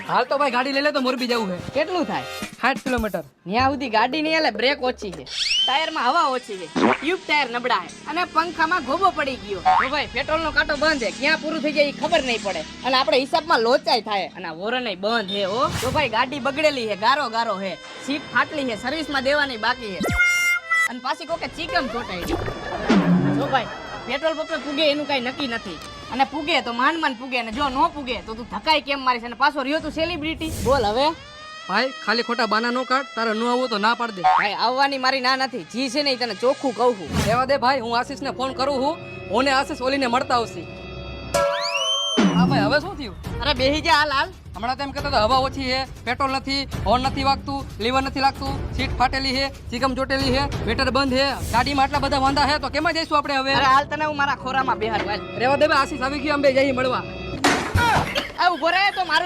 હાલ તો ભાઈ ગાડી લઈ લે તો મોરબી જવું છે. કેટલું થાય? 60 કિલોમીટર. ત્યાં સુધી ગાડી નહીં હાલે, બ્રેક ઓછી છે, ટાયરમાં હવા ઓછી છે, ટ્યુબ ટાયર નબળા છે અને પંખામાં ગોબો પડી ગયો. તો ભાઈ પેટ્રોલનો કાંટો બંધ છે, ક્યાં પૂરું થઈ જાય એ ખબર નહીં પડે અને આપણે હિસાબમાં લોચાઈ થાય અને આ વોરન બંધ છે. હો તો ભાઈ ગાડી બગડેલી છે, ગારો ગારો છે, સીટ ફાટલી છે, સર્વિસમાં દેવાની બાકી છે અને પાછી કોકે ચીકમ ચોટાઈ છે. જો ભાઈ પેટ્રોલ પંપે પૂગે એનું કઈ નક્કી નથી અને પૂગે તો માંડ પૂગે અને જો નો પૂગે તો તું ધકાઈ કેમ મારીશ અને પાછો રહ્યો તું સેલિબ્રિટી. બોલ હવે ભાઈ ખાલી ખોટા બાના નો કાઢ, તારે ન આવવું તો ના પાડ દે. ભાઈ આવવાની મારી ના નથી, જી છે ને તને ચોખ્ખું કહું છું. રહેવા દે ભાઈ, હું આશીષને ફોન કરું છું, ઓને આશીષ ઓલીને મળતા આવશે. હા ભાઈ હવે શું થયું? અરે બેહી જા હાલ હાલ. હમણાં તો એમ કહેતો હતો હવા ઓછી છે, પેટ્રોલ નથી, હોર્ન નથી વાગતું, લીવર નથી લાગતું, સીટ ફાટેલી છે, ચીકમ ચોટેલી છે, મીટર બંધ છે, ગાડીમાં આટલા બધા વાંધા છે તો કેમાં જઈશું આપણે હવે? અરે હાલ તને હું મારા ખોરામાં બેહાર. રહેવા દે ભાઈ, આશીષ આવી ગયો, અંબે જઈ મળવા. આ ઉભો રહે તો મારું